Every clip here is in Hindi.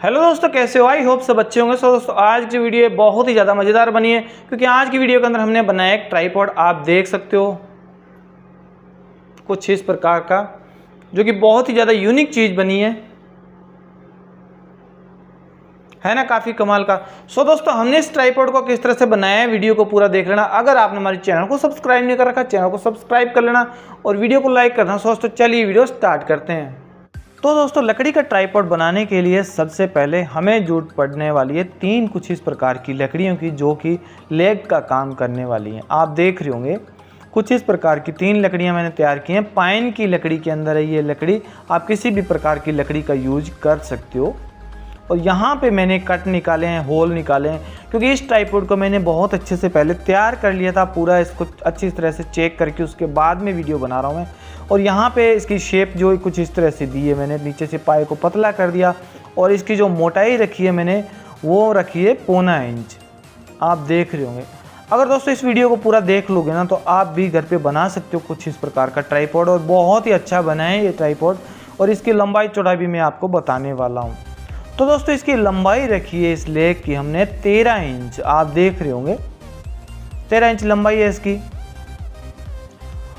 हेलो दोस्तों, कैसे हो? आई होप सब अच्छे होंगे। दोस्तों आज की वीडियो बहुत ही ज़्यादा मज़ेदार बनी है क्योंकि आज की वीडियो के अंदर हमने बनाया एक ट्राइपॉड। आप देख सकते हो कुछ इस प्रकार का, जो कि बहुत ही ज़्यादा यूनिक चीज़ बनी है ना, काफ़ी कमाल का। दोस्तों हमने इस ट्राइपॉड को किस तरह से बनाया है, वीडियो को पूरा देख लेना। अगर आपने हमारे चैनल को सब्सक्राइब नहीं कर रखा, चैनल को सब्सक्राइब कर लेना और वीडियो को लाइक करना। दोस्तों चलिए वीडियो स्टार्ट करते हैं। तो दोस्तों लकड़ी का ट्राइपॉड बनाने के लिए सबसे पहले हमें जरूरत पड़ने वाली है तीन कुछ इस प्रकार की लकड़ियों की, जो कि लेग का काम करने वाली हैं। आप देख रहे होंगे कुछ इस प्रकार की तीन लकड़ियां मैंने तैयार की हैं। पाइन की लकड़ी के अंदर है ये लकड़ी, आप किसी भी प्रकार की लकड़ी का यूज कर सकते हो। और यहाँ पे मैंने कट निकाले हैं, होल निकाले हैं, क्योंकि इस ट्राइपॉड को मैंने बहुत अच्छे से पहले तैयार कर लिया था, पूरा इसको अच्छी तरह से चेक करके उसके बाद में वीडियो बना रहा हूँ मैं। और यहाँ पे इसकी शेप जो कुछ इस तरह से दी है मैंने, नीचे से पाए को पतला कर दिया और इसकी जो मोटाई रखी है मैंने वो रखी है 1.25 इंच। आप देख रहे होंगे। अगर दोस्तों इस वीडियो को पूरा देख लोगे ना तो आप भी घर पे बना सकते हो कुछ इस प्रकार का ट्राइपॉड, और बहुत ही अच्छा बना है ये ट्राइपॉड। और इसकी लंबाई चौड़ाई भी मैं आपको बताने वाला हूँ। तो दोस्तों इसकी लंबाई रखी है इस लेग की हमने 13 इंच। आप देख रहे होंगे 13 इंच लंबाई है इसकी।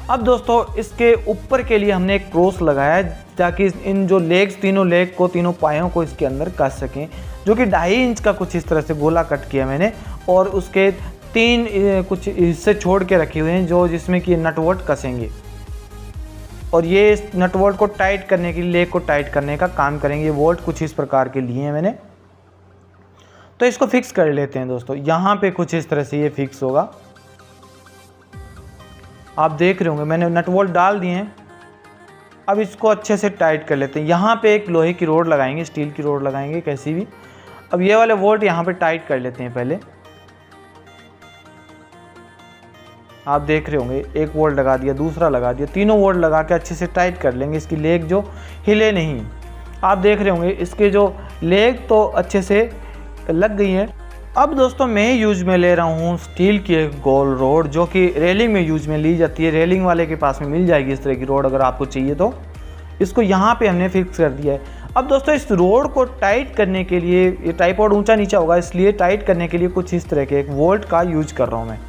अब दोस्तों इसके ऊपर के लिए हमने एक क्रॉस लगाया है ताकि इन जो लेग्स, तीनों लेग को, तीनों पायों को इसके अंदर कस सकें, जो कि 2.5 इंच का कुछ इस तरह से गोला कट किया मैंने। और उसके 3 कुछ हिस्से छोड़ के रखे हुए हैं जो जिसमें कि नटवोल्ट कसेंगे, और ये इस नटवोल्ट को टाइट करने के लिए, लेग को टाइट करने का काम करेंगे। वोल्ट कुछ इस प्रकार के लिए हैं मैंने। तो इसको फिक्स कर लेते हैं दोस्तों। यहाँ पे कुछ इस तरह से ये फिक्स होगा। आप देख रहे होंगे मैंने नट वोल्ट डाल दिए हैं। अब इसको अच्छे से टाइट कर लेते हैं। यहाँ पे एक लोहे की रोड लगाएंगे, स्टील की रोड लगाएंगे कैसी भी। अब ये वाले वोल्ट यहाँ पे टाइट कर लेते हैं पहले। आप देख रहे होंगे एक वोल्ट लगा दिया, दूसरा लगा दिया, तीनों वोल्ट लगा के अच्छे से टाइट कर लेंगे। इसकी लेग जो हिले नहीं। आप देख रहे होंगे इसके जो लेग तो अच्छे से लग गई है। अब दोस्तों मैं यूज में ले रहा हूँ स्टील की एक गोल रोड, जो कि रेलिंग में यूज में ली जाती है। रेलिंग वाले के पास में मिल जाएगी इस तरह की रोड, अगर आपको चाहिए तो। इसको यहाँ पे हमने फिक्स कर दिया है। अब दोस्तों इस रोड को टाइट करने के लिए, ये ट्राइपॉड ऊंचा नीचा होगा इसलिए टाइट करने के लिए कुछ इस तरह के एक वोल्ट का यूज कर रहा हूँ मैं।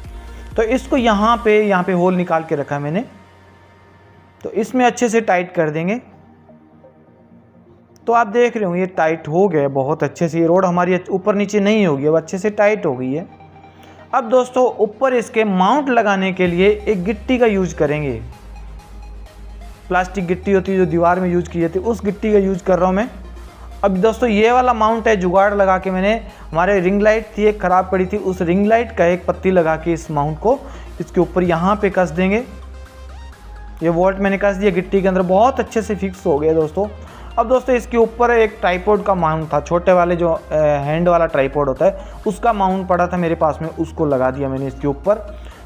तो इसको यहाँ पे होल निकाल के रखा है मैंने, तो इसमें अच्छे से टाइट कर देंगे। तो आप देख रहे हो ये टाइट हो गया बहुत अच्छे से। ये रोड हमारी ऊपर नीचे नहीं होगी, अब अच्छे से टाइट हो गई है। अब दोस्तों ऊपर इसके माउंट लगाने के लिए एक गिट्टी का यूज करेंगे। प्लास्टिक गिट्टी होती है जो दीवार में यूज की जाती है, उस गिट्टी का यूज कर रहा हूँ मैं। अब दोस्तों ये वाला माउंट है, जुगाड़ लगा के मैंने, हमारे रिंग लाइट थी एक ख़राब पड़ी थी, उस रिंग लाइट का एक पत्ती लगा के इस माउंट को इसके ऊपर यहाँ पे कस देंगे। ये वोल्ट मैंने कस दिया गिट्टी के अंदर, बहुत अच्छे से फिक्स हो गया दोस्तों। अब दोस्तों इसके ऊपर एक ट्राइपॉड का माउंट था, छोटे वाले जो हैंड वाला ट्राइपॉड होता है उसका माउंट पड़ा था मेरे पास में, उसको लगा दिया मैंने इसके ऊपर।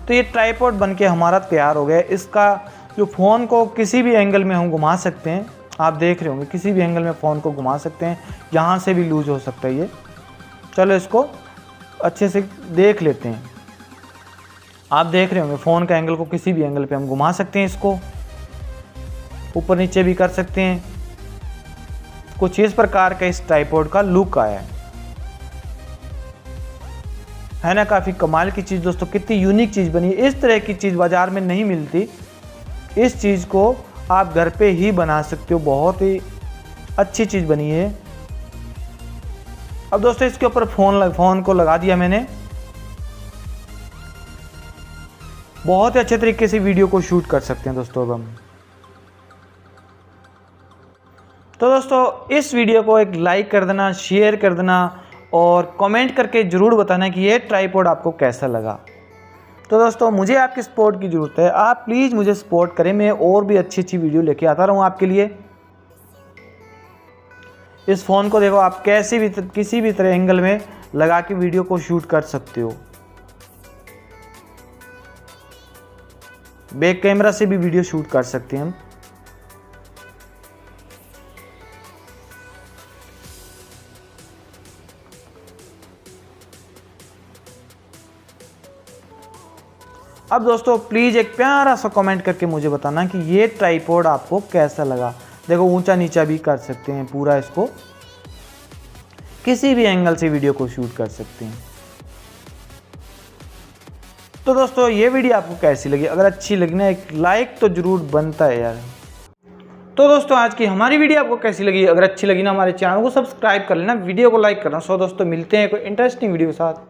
तो ये ट्राइपॉड बनके हमारा तैयार हो गया। इसका जो फ़ोन को किसी भी एंगल में हम घुमा सकते हैं। आप देख रहे होंगे किसी भी एंगल में फ़ोन को घुमा सकते हैं, यहाँ से भी लूज हो सकता है ये। चलो इसको अच्छे से देख लेते हैं। आप देख रहे होंगे फ़ोन का एंगल को किसी भी एंगल पे हम घुमा सकते हैं, इसको ऊपर नीचे भी कर सकते हैं। कुछ इस प्रकार का इस ट्राइपॉड का लुक आया है ना, काफ़ी कमाल की चीज़ दोस्तों, कितनी यूनिक चीज़ बनी है। इस तरह की चीज़ बाज़ार में नहीं मिलती। इस चीज़ को आप घर पे ही बना सकते हो, बहुत ही अच्छी चीज़ बनी है। अब दोस्तों इसके ऊपर फ़ोन को लगा दिया मैंने। बहुत ही अच्छे तरीके से वीडियो को शूट कर सकते हैं दोस्तों अब हम। तो दोस्तों इस वीडियो को एक लाइक कर देना, शेयर कर देना और कमेंट करके ज़रूर बताना कि ये ट्राइपॉड आपको कैसा लगा। तो दोस्तों मुझे आपकी सपोर्ट की ज़रूरत है, आप प्लीज़ मुझे सपोर्ट करें, मैं और भी अच्छी अच्छी वीडियो लेके आता रहूँ आपके लिए। इस फ़ोन को देखो आप कैसे भी किसी भी तरह एंगल में लगा के वीडियो को शूट कर सकते हो। बैक कैमरा से भी वीडियो शूट कर सकते हैं हम। अब दोस्तों प्लीज़ एक प्यारा सा कमेंट करके मुझे बताना कि ये ट्राइपॉड आपको कैसा लगा। देखो ऊंचा नीचा भी कर सकते हैं पूरा इसको। किसी भी एंगल से वीडियो को शूट कर सकते हैं। तो दोस्तों ये वीडियो आपको कैसी लगी? अगर अच्छी लगी ना एक लाइक तो जरूर बनता है यार। तो दोस्तों आज की हमारी वीडियो आपको कैसी लगी? अगर अच्छी लगी ना हमारे चैनल को सब्सक्राइब कर लेना, वीडियो को लाइक करना। सो दोस्तों मिलते हैं कोई इंटरेस्टिंग वीडियो के साथ।